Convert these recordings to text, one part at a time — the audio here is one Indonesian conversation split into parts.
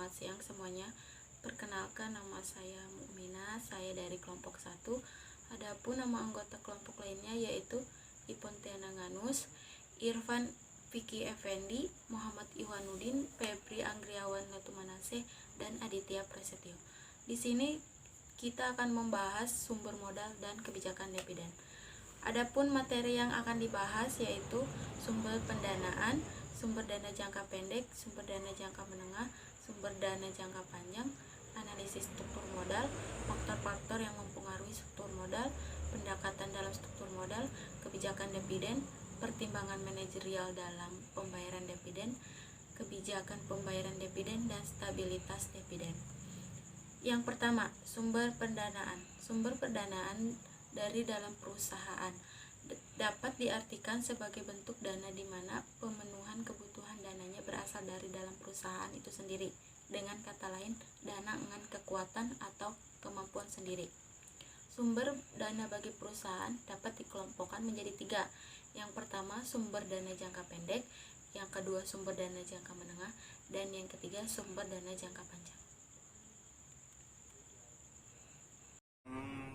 Selamat siang semuanya. Perkenalkan, nama saya Mukmina, saya dari kelompok 1. Adapun nama anggota kelompok lainnya yaitu Ipontiana Ganus, Irfan Vicky Effendi, Muhammad Iwanuddin, Febri Anggriawan Latumanase, dan Aditya Prasetyo. Di sini kita akan membahas sumber modal dan kebijakan dividen. Adapun materi yang akan dibahas yaitu sumber pendanaan, sumber dana jangka pendek, sumber dana jangka menengah, sumber dana jangka panjang, analisis struktur modal, faktor-faktor yang mempengaruhi struktur modal, pendekatan dalam struktur modal, kebijakan dividen, pertimbangan manajerial dalam pembayaran dividen, kebijakan pembayaran dividen, dan stabilitas dividen. Yang pertama, sumber pendanaan. Sumber pendanaan dari dalam perusahaan dapat diartikan sebagai bentuk dana di mana pemenuhan kebutuhan dananya berasal dari dalam perusahaan itu sendiri. Dengan kata lain, dana dengan kekuatan atau kemampuan sendiri. Sumber dana bagi perusahaan dapat dikelompokkan menjadi 3. Yang pertama, sumber dana jangka pendek. Yang kedua, sumber dana jangka menengah. Dan yang ketiga, sumber dana jangka panjang.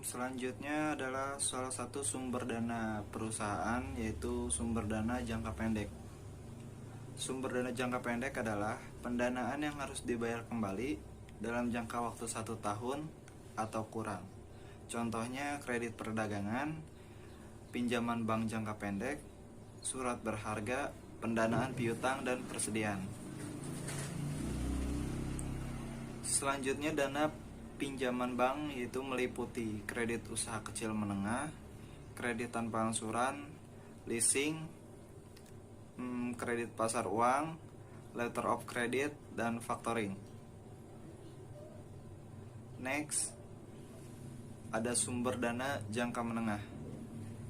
Selanjutnya adalah salah satu sumber dana perusahaan, yaitu sumber dana jangka pendek. Sumber dana jangka pendek adalah pendanaan yang harus dibayar kembali dalam jangka waktu 1 tahun atau kurang. Contohnya kredit perdagangan, pinjaman bank jangka pendek, surat berharga, pendanaan piutang, dan persediaan. Selanjutnya dana pinjaman bank yaitu meliputi kredit usaha kecil menengah, kredit tanpa angsuran, leasing, kredit pasar uang, letter of credit, dan factoring. Next, ada sumber dana jangka menengah.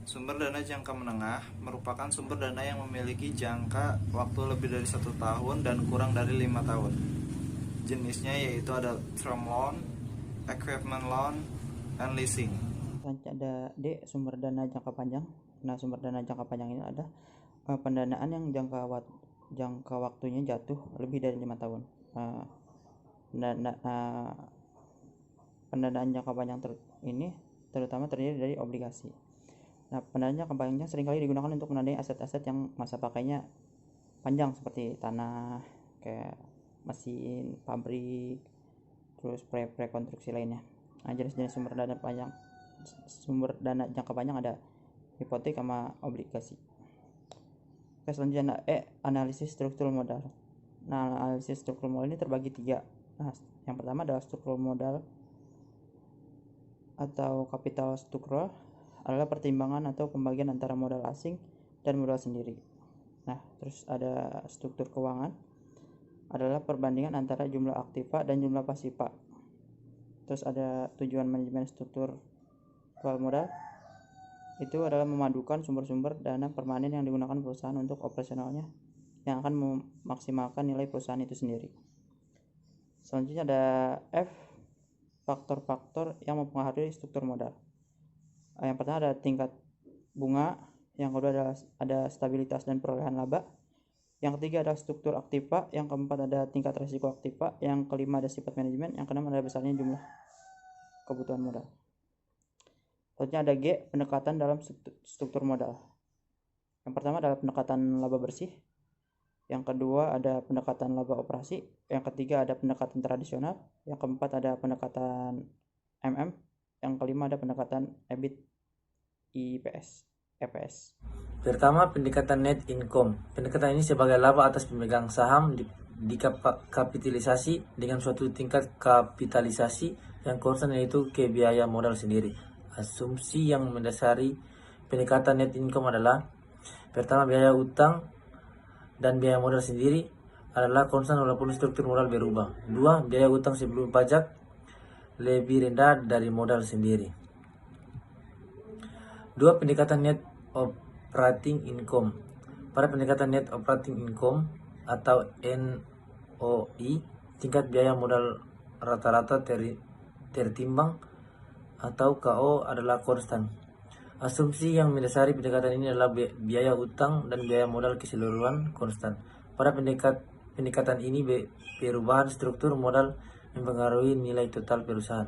Sumber dana jangka menengah merupakan sumber dana yang memiliki jangka waktu lebih dari 1 tahun dan kurang dari 5 tahun. Jenisnya yaitu ada term loan, equipment loan, and leasing. Selanjutnya ada D, sumber dana jangka panjang. Nah, sumber dana jangka panjang ini ada pendanaan yang jangka waktunya jatuh lebih dari 5 tahun. Pendanaan jangka panjang ini terutama terdiri dari obligasi. Nah, pendanaan jangka panjang seringkali digunakan untuk menandai aset-aset yang masa pakainya panjang seperti tanah, kayak mesin, pabrik, terus proyek konstruksi lainnya. Nah, jenis-jenis sumber dana jangka panjang ada hipotek sama obligasi. Oke, selanjutnya analisis struktur modal. Nah, analisis struktur modal ini terbagi 3. Nah, yang pertama adalah struktur modal atau capital struktur, adalah pertimbangan atau pembagian antara modal asing dan modal sendiri. Nah, terus ada struktur keuangan, adalah perbandingan antara jumlah aktiva dan jumlah pasiva. Terus ada tujuan manajemen struktur modal, itu adalah memadukan sumber-sumber dana permanen yang digunakan perusahaan untuk operasionalnya yang akan memaksimalkan nilai perusahaan itu sendiri. Selanjutnya ada F, faktor-faktor yang mempengaruhi struktur modal. Yang pertama ada tingkat bunga, yang kedua ada stabilitas dan perolehan laba, yang ketiga ada struktur aktiva, yang keempat ada tingkat risiko aktiva, yang kelima ada sifat manajemen, yang keenam ada besarnya jumlah kebutuhan modal. Selanjutnya ada G, pendekatan dalam struktur modal. Yang pertama adalah pendekatan laba bersih, yang kedua ada pendekatan laba operasi, yang ketiga ada pendekatan tradisional, yang keempat ada pendekatan MM, yang kelima ada pendekatan EPS. Pertama, pendekatan net income. Pendekatan ini sebagai laba atas pemegang saham dikapitalisasi dengan suatu tingkat kapitalisasi yang konstan, yaitu ke biaya modal sendiri. Asumsi yang mendasari pendekatan net income adalah: pertama, biaya utang dan biaya modal sendiri adalah konstan walaupun struktur modal berubah. 2. Biaya utang sebelum pajak lebih rendah dari modal sendiri. 2. Pendekatan net operating income. Pada pendekatan net operating income atau NOI, tingkat biaya modal rata-rata tertimbang atau KO adalah konstan. Asumsi yang mendasari pendekatan ini adalah biaya utang dan biaya modal keseluruhan konstan. Pada pendekatan ini perubahan struktur modal mempengaruhi nilai total perusahaan.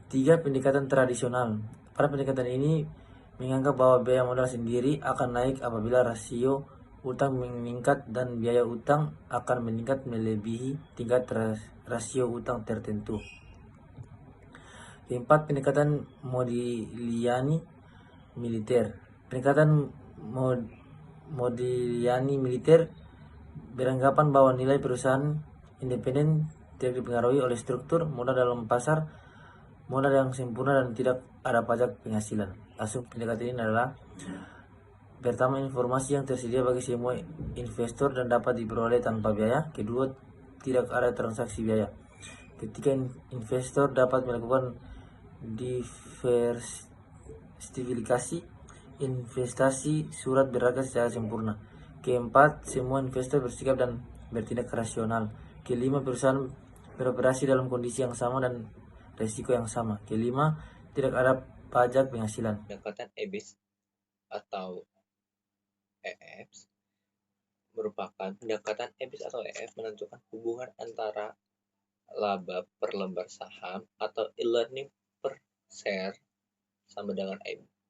3. Pendekatan tradisional. Pada pendekatan ini menganggap bahwa biaya modal sendiri akan naik apabila rasio utang meningkat dan biaya utang akan meningkat melebihi tingkat rasio utang tertentu. 4. Pendekatan Modigliani militer. Pendekatan Modigliani militer beranggapan bahwa nilai perusahaan independen tidak dipengaruhi oleh struktur modal dalam pasar modal yang sempurna dan tidak ada pajak penghasilan. Asumsi pendekatan ini adalah: pertama, informasi yang tersedia bagi semua investor dan dapat diperoleh tanpa biaya. Kedua, tidak ada transaksi biaya. Ketiga, investor dapat melakukan diversifikasi investasi surat berharga secara sempurna. Keempat, semua investor bersikap dan bertindak rasional. Kelima, perusahaan beroperasi dalam kondisi yang sama dan risiko yang sama. Kelima, tidak ada pajak penghasilan. Pendekatan EBIT atau EF merupakan pendekatan EBIT atau EF menentukan hubungan antara laba per lembar saham atau e-learning per share sama dengan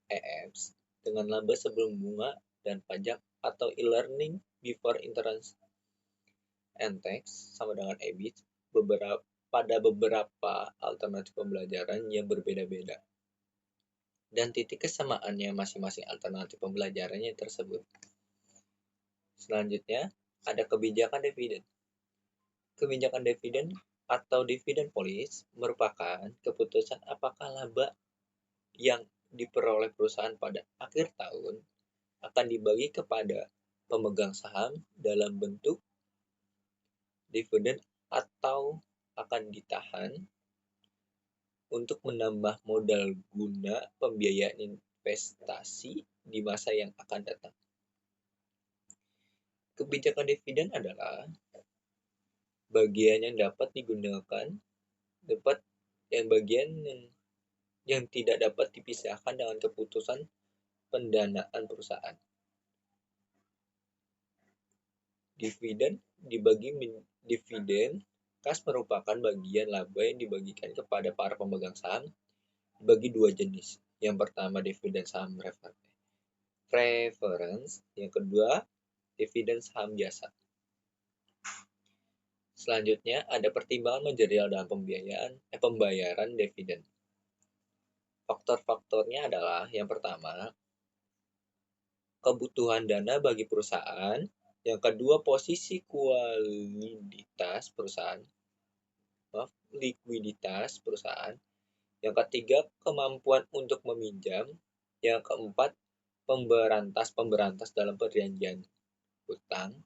EF dengan laba sebelum bunga dan pajak atau e-learning before interest and tax sama dengan EBIT pada beberapa alternatif pembelajaran yang berbeda-beda dan titik kesamaannya masing-masing alternatif pembelajarannya tersebut. Selanjutnya ada kebijakan dividen. Kebijakan dividen atau dividend policy merupakan keputusan apakah laba yang diperoleh perusahaan pada akhir tahun akan dibagi kepada pemegang saham dalam bentuk dividen atau akan ditahan untuk menambah modal guna pembiayaan investasi di masa yang akan datang. Kebijakan dividen adalah bagian yang dapat digunakan bagian yang tidak dapat dipisahkan dengan keputusan pendanaan perusahaan. Dividen kas merupakan bagian laba yang dibagikan kepada para pemegang saham bagi dua jenis. Yang pertama dividen saham preference, yang kedua dividen saham biasa. Selanjutnya ada pertimbangan manajerial dalam pembayaran dividen. Faktor-faktornya adalah yang pertama, kebutuhan dana bagi perusahaan, yang kedua posisi likuiditas perusahaan, yang ketiga kemampuan untuk meminjam, yang keempat pemberantas dalam perjanjian utang,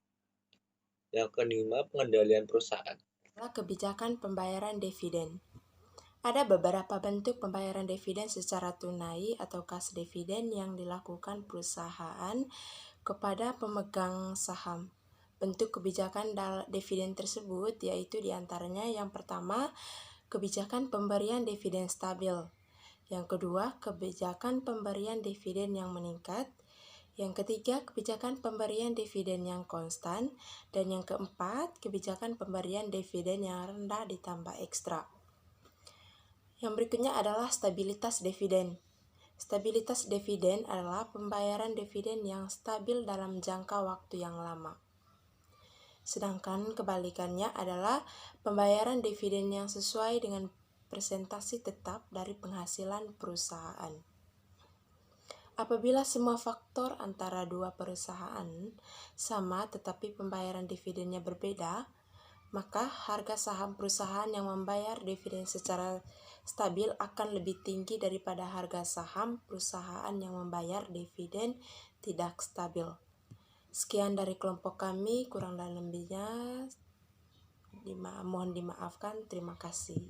yang kelima pengendalian perusahaan. Kebijakan pembayaran dividen. Ada beberapa bentuk pembayaran dividen secara tunai atau kas dividen yang dilakukan perusahaan kepada pemegang saham. Bentuk kebijakan dividen tersebut yaitu diantaranya yang pertama, kebijakan pemberian dividen stabil. Yang kedua, kebijakan pemberian dividen yang meningkat. Yang ketiga, kebijakan pemberian dividen yang konstan. Dan yang keempat, kebijakan pemberian dividen yang rendah ditambah ekstra. Yang berikutnya adalah stabilitas dividen. Stabilitas dividen adalah pembayaran dividen yang stabil dalam jangka waktu yang lama. Sedangkan kebalikannya adalah pembayaran dividen yang sesuai dengan persentase tetap dari penghasilan perusahaan. Apabila semua faktor antara dua perusahaan sama tetapi pembayaran dividennya berbeda, maka harga saham perusahaan yang membayar dividen secara stabil akan lebih tinggi daripada harga saham perusahaan yang membayar dividen tidak stabil. Sekian dari kelompok kami, kurang dan lebihnya mohon dimaafkan. Terima kasih.